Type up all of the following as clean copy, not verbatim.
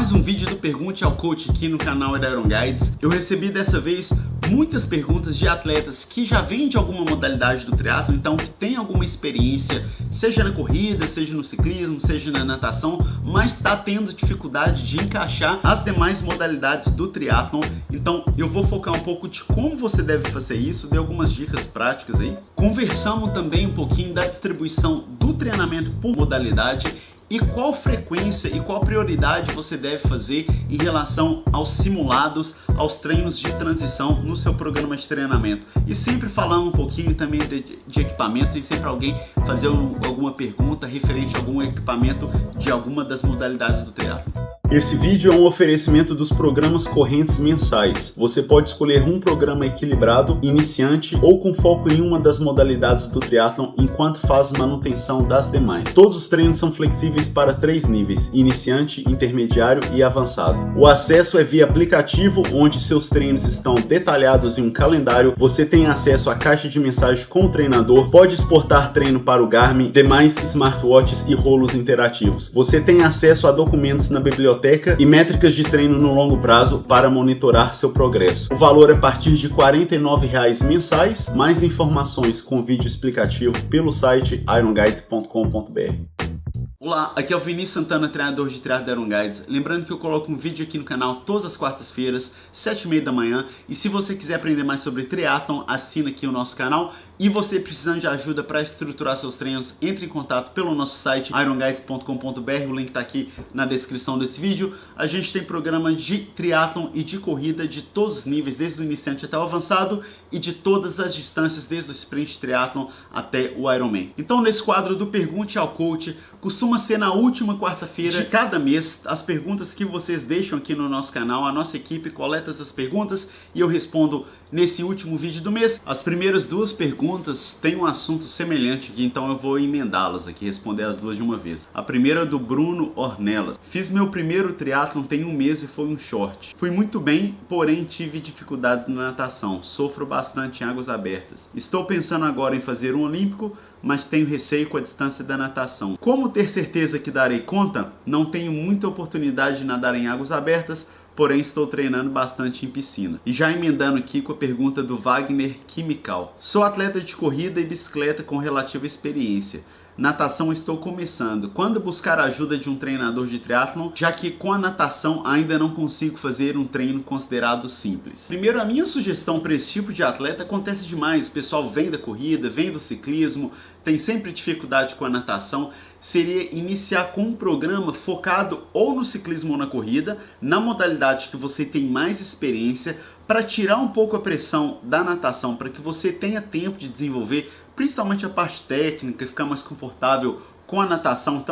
mais um vídeo do Pergunte ao Coach aqui no canal da Iron Guides. Eu recebi dessa vez muitas perguntas de atletas que já vêm de alguma modalidade do triatlo, então que tem alguma experiência, seja na corrida, seja no ciclismo, seja na natação, mas está tendo dificuldade de encaixar as demais modalidades do triatlo. Então eu vou focar um pouco de como você deve fazer isso, dei algumas dicas práticas aí. Conversamos também um pouquinho da distribuição do treinamento por modalidade e qual frequência e qual prioridade você deve fazer em relação aos simulados, aos treinos de transição no seu programa de treinamento. E sempre falando um pouquinho também de equipamento, tem sempre alguém fazer alguma pergunta referente a algum equipamento de alguma das modalidades do triatlo. Esse vídeo é um oferecimento dos programas correntes mensais. Você pode escolher um programa equilibrado, iniciante ou com foco em uma das modalidades do triatlon enquanto faz manutenção das demais. Todos os treinos são flexíveis para 3 níveis: iniciante, intermediário e avançado. O acesso é via aplicativo, onde seus treinos estão detalhados em um calendário. Você tem acesso à caixa de mensagem com o treinador, pode exportar treino para o Garmin, demais smartwatches e rolos interativos. Você tem acesso a documentos na biblioteca e métricas de treino no longo prazo para monitorar seu progresso. O valor é a partir de R$ 49,00 mensais. Mais informações com vídeo explicativo pelo site ironguides.com.br. Olá, aqui é o Vinícius Santana, treinador de triatlo da Iron Guides. Lembrando que eu coloco um vídeo aqui no canal todas as quartas-feiras, 7h30 da manhã. E se você quiser aprender mais sobre triatlon, assina aqui o nosso canal. E você precisando de ajuda para estruturar seus treinos, entre em contato pelo nosso site ironguides.com.br. O link está aqui na descrição desse vídeo. A gente tem programa de triatlon e de corrida de todos os níveis, desde o iniciante até o avançado, e de todas as distâncias, desde o sprint triatlon até o Ironman. Então, nesse quadro do Pergunte ao Coach, costuma ser na última quarta-feira de cada mês as perguntas que vocês deixam aqui no nosso canal. A nossa equipe coleta essas perguntas e eu respondo nesse último vídeo do mês. As primeiras 2 perguntas têm um assunto semelhante aqui, então eu vou emendá-las aqui, responder as 2 de uma vez. A primeira é do Bruno Ornelas. Fiz meu primeiro triatlon tem 1 mês e foi um short. Fui muito bem, porém tive dificuldades na natação. Sofro bastante em águas abertas. Estou pensando agora em fazer um olímpico, mas tenho receio com a distância da natação. Como ter certeza que darei conta? Não tenho muita oportunidade de nadar em águas abertas, porém estou treinando bastante em piscina. E já emendando aqui com a pergunta do Wagner Quimical. Sou atleta de corrida e bicicleta com relativa experiência. Natação estou começando. Quando buscar a ajuda de um treinador de triatlon, já que com a natação ainda não consigo fazer um treino considerado simples? Primeiro, a minha sugestão para esse tipo de atleta acontece demais. O pessoal vem da corrida, vem do ciclismo, tem sempre dificuldade com a natação. Seria iniciar com um programa focado ou no ciclismo ou na corrida, na modalidade que você tem mais experiência, para tirar um pouco a pressão da natação, para que você tenha tempo de desenvolver principalmente a parte técnica, ficar mais confortável com a natação.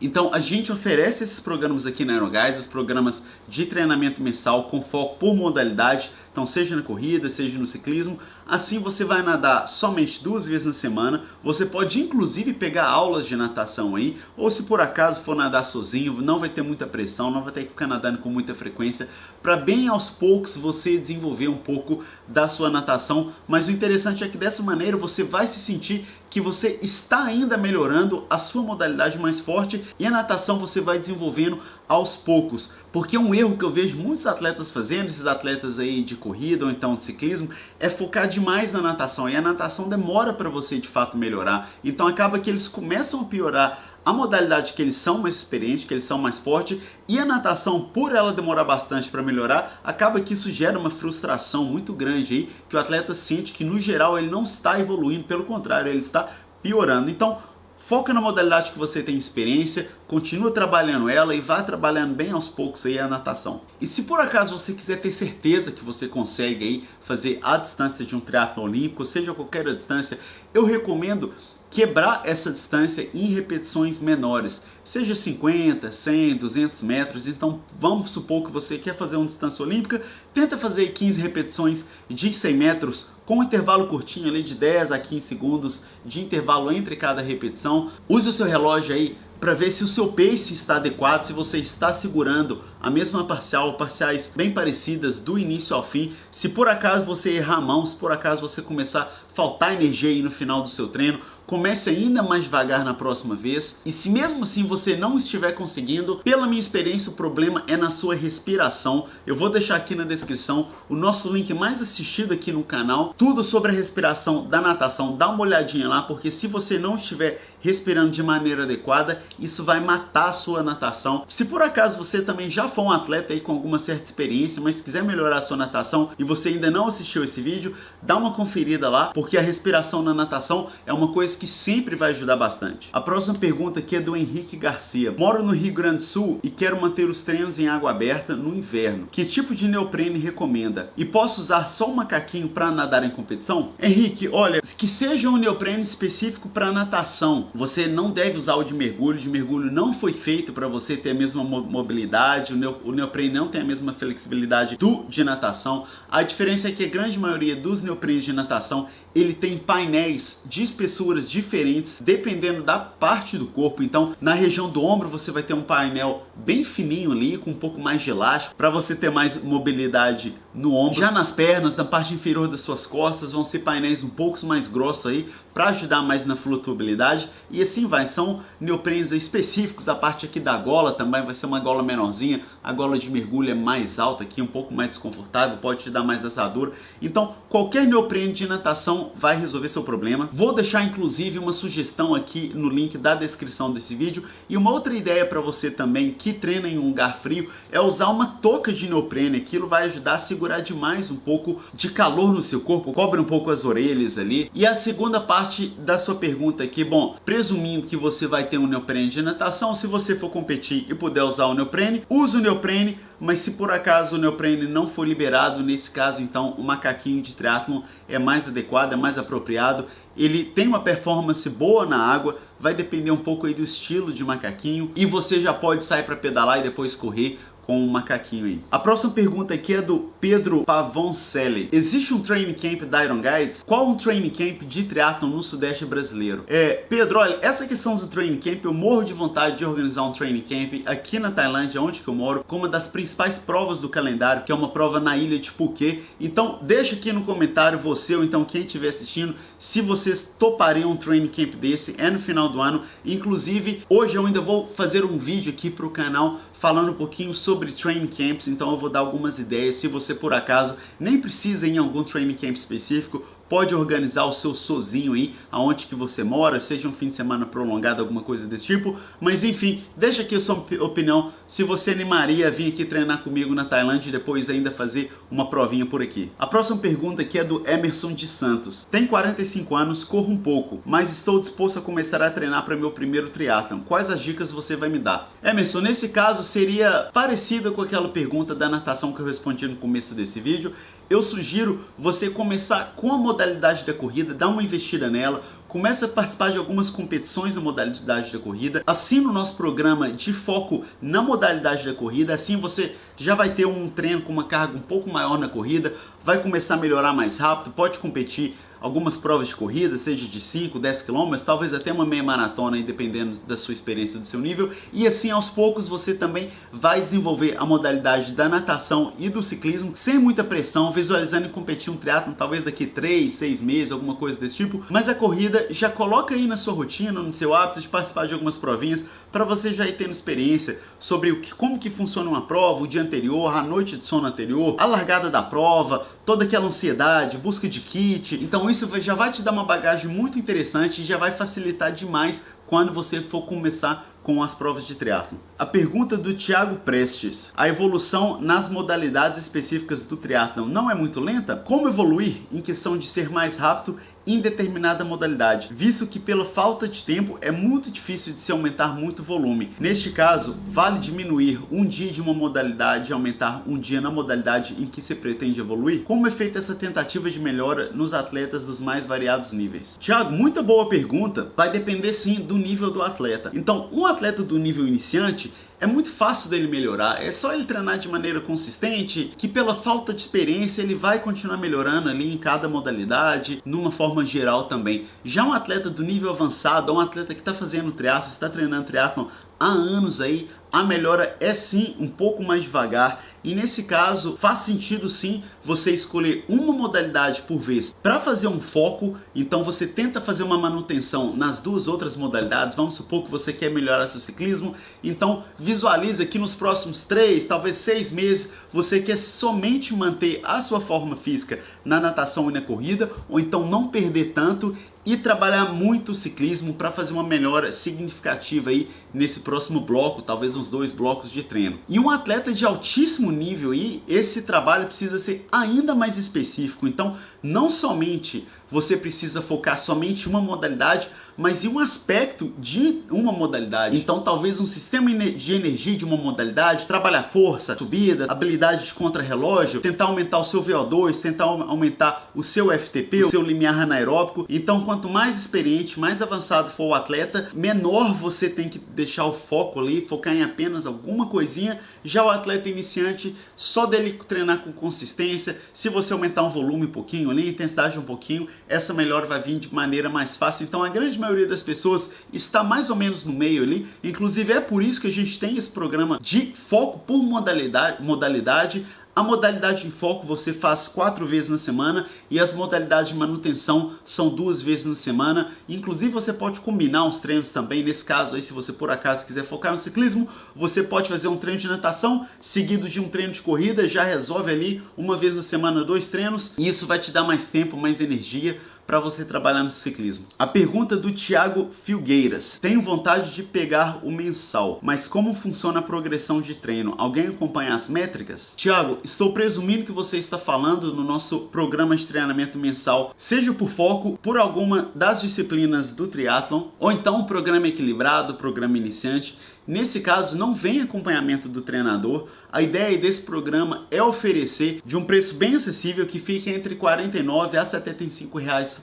Então a gente oferece esses programas aqui na Iron Guides, os programas de treinamento mensal com foco por modalidade, então seja na corrida, seja no ciclismo. Assim você vai nadar somente 2 vezes na semana. Você pode inclusive pegar aulas de natação aí, ou se por acaso for nadar sozinho, não vai ter muita pressão, não vai ter que ficar nadando com muita frequência, para bem aos poucos você desenvolver um pouco da sua natação. Mas o interessante é que dessa maneira você vai se sentir que você está ainda melhorando a sua modalidade mais forte, e a natação você vai desenvolvendo aos poucos. Porque um erro que eu vejo muitos atletas fazendo, esses atletas aí de corrida ou então de ciclismo, é focar demais na natação, e a natação demora para você de fato melhorar. Então acaba que eles começam a piorar a modalidade que eles são mais experientes, que eles são mais fortes, e a natação, por ela demorar bastante para melhorar, acaba que isso gera uma frustração muito grande aí, que o atleta sente que no geral ele não está evoluindo, pelo contrário, ele está piorando. Então foca na modalidade que você tem experiência, continua trabalhando ela e vá trabalhando bem aos poucos aí a natação. E se por acaso você quiser ter certeza que você consegue aí fazer a distância de um triatlo olímpico, seja qualquer distância, eu recomendo quebrar essa distância em repetições menores, seja 50, 100, 200 metros. Então vamos supor que você quer fazer uma distância olímpica, tenta fazer 15 repetições de 100 metros com um intervalo curtinho ali de 10 a 15 segundos de intervalo entre cada repetição. Use o seu relógio aí para ver se o seu pace está adequado, se você está segurando a mesma parcial, parciais bem parecidas do início ao fim. Se por acaso você errar a mão, se por acaso você começar a faltar energia aí no final do seu treino, comece ainda mais devagar na próxima vez. E se mesmo assim você não estiver conseguindo, pela minha experiência o problema é na sua respiração. Eu vou deixar aqui na descrição o nosso link mais assistido aqui no canal, tudo sobre a respiração da natação. Dá uma olhadinha lá, porque se você não estiver respirando de maneira adequada, isso vai matar a sua natação. Se por acaso você também já for um atleta aí com alguma certa experiência, mas quiser melhorar a sua natação e você ainda não assistiu esse vídeo, dá uma conferida lá, porque a respiração na natação é uma coisa que sempre vai ajudar bastante. A próxima pergunta aqui é do Henrique Garcia. Moro no Rio Grande do Sul e quero manter os treinos em água aberta no inverno. Que tipo de neoprene recomenda? E posso usar só um macaquinho para nadar em competição? Henrique, olha, que seja um neoprene específico para natação. Você não deve usar o de mergulho. O de mergulho não foi feito para você ter a mesma mobilidade. O neoprene não tem a mesma flexibilidade do de natação. A diferença é que a grande maioria dos neoprenes de natação, ele tem painéis de espessuras diferentes dependendo da parte do corpo. Então, na região do ombro você vai ter um painel bem fininho ali, com um pouco mais de elástico, para você ter mais mobilidade no ombro. Já nas pernas, na parte inferior das suas costas, vão ser painéis um pouco mais grossos aí, para ajudar mais na flutuabilidade. E assim vai, são neoprenes específicos. A parte aqui da gola também vai ser uma gola menorzinha. A gola de mergulho é mais alta aqui, um pouco mais desconfortável, pode te dar mais assadura. Então, qualquer neoprene de natação vai resolver seu problema. Vou deixar inclusive uma sugestão aqui no link da descrição desse vídeo. E uma outra ideia para você também que treina em um lugar frio é usar uma touca de neoprene. Aquilo vai ajudar a segurar demais um pouco de calor no seu corpo, cobre um pouco as orelhas ali. E a segunda parte da sua pergunta aqui, bom, presumindo que você vai ter um neoprene de natação, se você for competir e puder usar o neoprene, use o neoprene. Mas se por acaso o neoprene não for liberado, nesse caso então o macaquinho de triatlon é mais adequado, é mais apropriado. Ele tem uma performance boa na água, vai depender um pouco aí do estilo de macaquinho, e você já pode sair para pedalar e depois correr com um macaquinho aí. A próxima pergunta aqui é do Pedro Pavoncelli. Existe um training camp da Iron Guides? Qual um training camp de triatlon no sudeste brasileiro? Pedro, olha, essa questão do training camp, eu morro de vontade de organizar um training camp aqui na Tailândia, onde que eu moro, com uma das principais provas do calendário, que é uma prova na ilha de Phuket. Então deixa aqui no comentário você, ou então quem estiver assistindo, se vocês topariam um training camp desse. É no final do ano. Inclusive, hoje eu ainda vou fazer um vídeo aqui para o canal falando um pouquinho sobre training camps, então eu vou dar algumas ideias. Se você por acaso nem precisa ir em algum training camp específico, pode organizar o seu sozinho aí, aonde que você mora, seja um fim de semana prolongado, alguma coisa desse tipo. Mas enfim, deixa aqui a sua opinião, se você animaria a vir aqui treinar comigo na Tailândia e depois ainda fazer uma provinha por aqui. A próxima pergunta aqui é do Emerson de Santos. Tenho 45 anos, corro um pouco, mas estou disposto a começar a treinar para meu primeiro triatlon. Quais as dicas você vai me dar? Emerson, nesse caso seria parecida com aquela pergunta da natação que eu respondi no começo desse vídeo. Eu sugiro você começar com a modalidade da corrida, dar uma investida nela, começa a participar de algumas competições na modalidade da corrida, assina o nosso programa de foco na modalidade da corrida, assim você já vai ter um treino com uma carga um pouco maior na corrida, vai começar a melhorar mais rápido, pode competir algumas provas de corrida, seja de 5, 10 km, talvez até uma meia maratona, aí, dependendo da sua experiência, do seu nível. E assim, aos poucos, você também vai desenvolver a modalidade da natação e do ciclismo, sem muita pressão, visualizando em competir um triatlon, talvez daqui 3, 6 meses, alguma coisa desse tipo. Mas a corrida, já coloca aí na sua rotina, no seu hábito de participar de algumas provinhas, para você já ir tendo experiência sobre como que funciona uma prova, o dia anterior, a noite de sono anterior, a largada da prova, toda aquela ansiedade, busca de kit. Então isso já vai te dar uma bagagem muito interessante e já vai facilitar demais quando você for começar com as provas de triatlon. A pergunta do Thiago Prestes: a evolução nas modalidades específicas do triatlon não é muito lenta? Como evoluir em questão de ser mais rápido em determinada modalidade, visto que pela falta de tempo é muito difícil de se aumentar muito o volume? Neste caso, vale diminuir um dia de uma modalidade e aumentar um dia na modalidade em que se pretende evoluir? Como é feita essa tentativa de melhora nos atletas dos mais variados níveis? Thiago, muita boa pergunta. Vai depender sim do nível do atleta. Então, um atleta do nível iniciante, é muito fácil dele melhorar. É só ele treinar de maneira consistente, que pela falta de experiência ele vai continuar melhorando ali em cada modalidade, numa forma geral também. Já um atleta do nível avançado, um atleta que está fazendo triatlon, está treinando triatlon há anos aí, a melhora é sim um pouco mais devagar, e nesse caso faz sentido sim você escolher uma modalidade por vez para fazer um foco. Então você tenta fazer uma manutenção nas duas outras modalidades. Vamos supor que você quer melhorar seu ciclismo, então visualiza que nos próximos 3, talvez 6 meses você quer somente manter a sua forma física na natação e na corrida, ou então não perder tanto e trabalhar muito o ciclismo para fazer uma melhora significativa aí nesse próximo bloco, talvez uns 2 blocos de treino. E um atleta de altíssimo nível aí, esse trabalho precisa ser ainda mais específico. Então, não somente você precisa focar somente em uma modalidade, mas em um aspecto de uma modalidade. Então, talvez um sistema de energia de uma modalidade, trabalhar força, subida, habilidade de contra-relógio, tentar aumentar o seu VO2, tentar aumentar o seu FTP, o seu limiar anaeróbico. Então, quanto mais experiente, mais avançado for o atleta, menor você tem que deixar o foco ali, focar em apenas alguma coisinha. Já o atleta iniciante, só dele treinar com consistência, se você aumentar um volume um pouquinho ali, a intensidade um pouquinho, essa melhora vai vir de maneira mais fácil. Então a grande maioria das pessoas está mais ou menos no meio ali. Inclusive é por isso que a gente tem esse programa de foco por modalidade. A modalidade em foco você faz 4 vezes na semana e as modalidades de manutenção são 2 vezes na semana. Inclusive você pode combinar os treinos também. Nesse caso aí, se você por acaso quiser focar no ciclismo, você pode fazer um treino de natação seguido de um treino de corrida. Já resolve ali uma vez na semana 2 treinos, e isso vai te dar mais tempo, mais energia para você trabalhar no ciclismo. A pergunta do Thiago Filgueiras: tenho vontade de pegar o mensal, mas como funciona a progressão de treino? Alguém acompanha as métricas? Thiago, estou presumindo que você está falando no nosso programa de treinamento mensal, seja por foco, por alguma das disciplinas do triatlon, ou então um programa equilibrado, programa iniciante. Nesse caso, não vem acompanhamento do treinador. A ideia desse programa é oferecer de um preço bem acessível, que fica entre R$ 49 a R$ 75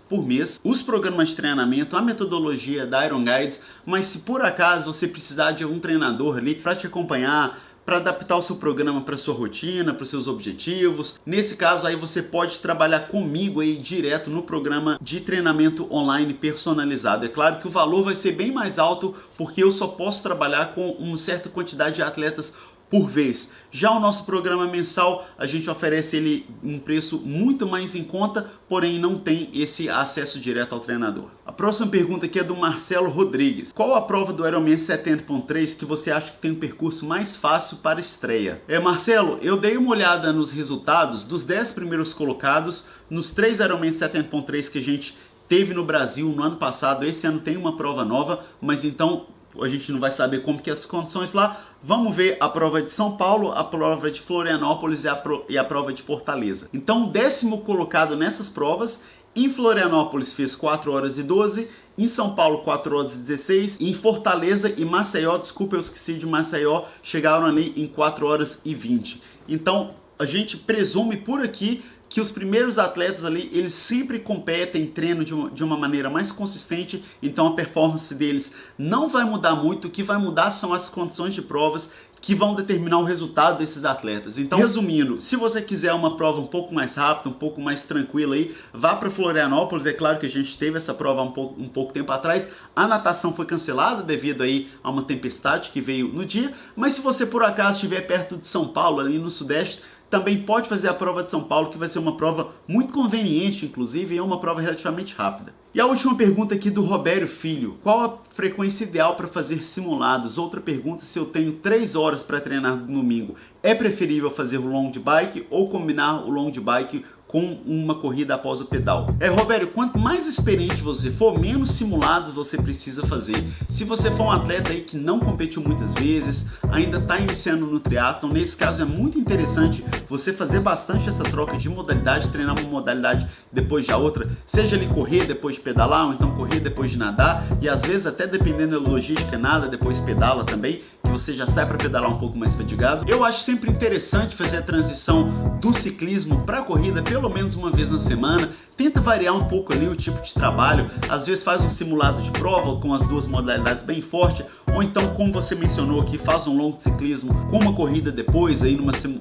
por mês, os programas de treinamento, a metodologia da Iron Guides. Mas se por acaso você precisar de um treinador ali para te acompanhar, para adaptar o seu programa para sua rotina, para os seus objetivos, nesse caso aí você pode trabalhar comigo aí direto no programa de treinamento online personalizado. É claro que o valor vai ser bem mais alto, porque eu só posso trabalhar com uma certa quantidade de atletas por vez. Já o nosso programa mensal, a gente oferece ele um preço muito mais em conta, porém não tem esse acesso direto ao treinador. A próxima pergunta aqui é do Marcelo Rodrigues: qual a prova do Ironman 70.3 que você acha que tem um percurso mais fácil para estreia? Marcelo, eu dei uma olhada nos resultados dos 10 primeiros colocados nos 3 Ironman 70.3 que a gente teve no Brasil no ano passado. Esse ano tem uma prova nova, mas então a gente não vai saber como que é as condições lá. Vamos ver a prova de São Paulo, a prova de Florianópolis e a prova de Fortaleza. Então, o 10º colocado nessas provas, em Florianópolis fez 4 horas e 12, em São Paulo 4 horas e 16, e em Fortaleza e Maceió, desculpa, eu esqueci de Maceió, chegaram ali em 4 horas e 20. Então, a gente presume por aqui que os primeiros atletas ali, eles sempre competem, treinam de uma maneira mais consistente, então a performance deles não vai mudar muito. O que vai mudar são as condições de provas que vão determinar o resultado desses atletas. Então, resumindo, se você quiser uma prova um pouco mais rápida, um pouco mais tranquila aí, vá para Florianópolis. É claro que a gente teve essa prova um pouco tempo atrás, a natação foi cancelada devido aí a uma tempestade que veio no dia, mas se você por acaso estiver perto de São Paulo, ali no Sudeste, também pode fazer a prova de São Paulo, que vai ser uma prova muito conveniente, inclusive, e é uma prova relativamente rápida. E a última pergunta aqui do Robério Filho: qual a frequência ideal para fazer simulados? Outra pergunta: se eu tenho 3 horas para treinar no domingo, é preferível fazer o long bike ou combinar o long bike com uma corrida após o pedal? Robério, quanto mais experiente você for, menos simulados você precisa fazer. Se você for um atleta aí que não competiu muitas vezes, ainda está iniciando no triatlon, nesse caso é muito interessante você fazer bastante essa troca de modalidade, treinar uma modalidade depois de a outra, seja ali correr depois de pedalar, ou então correr depois de nadar, e às vezes até dependendo da logística, nada depois pedala também, que você já sai para pedalar um pouco mais fadigado. Eu acho sempre interessante fazer a transição do ciclismo para a corrida pelo menos uma vez na semana. Tenta variar um pouco ali o tipo de trabalho, às vezes faz um simulado de prova com as duas modalidades bem forte, ou então, como você mencionou aqui, faz um longo ciclismo com uma corrida depois, aí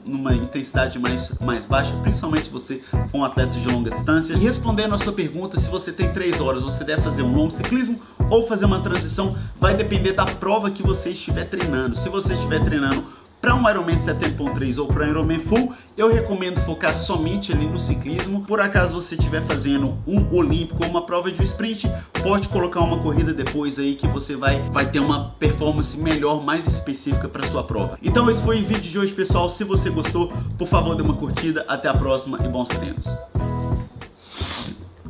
numa intensidade mais baixa, principalmente se você for um atleta de longa distância. E respondendo a sua pergunta, se você tem 3 horas, você deve fazer um longo ciclismo ou fazer uma transição, vai depender da prova que você estiver treinando. Se você estiver treinando para um Ironman 70.3 ou para um Ironman Full, eu recomendo focar somente ali no ciclismo. Por acaso você estiver fazendo um olímpico ou uma prova de sprint, pode colocar uma corrida depois aí que você vai ter uma performance melhor, mais específica para sua prova. Então esse foi o vídeo de hoje, pessoal. Se você gostou, por favor, dê uma curtida. Até a próxima e bons treinos.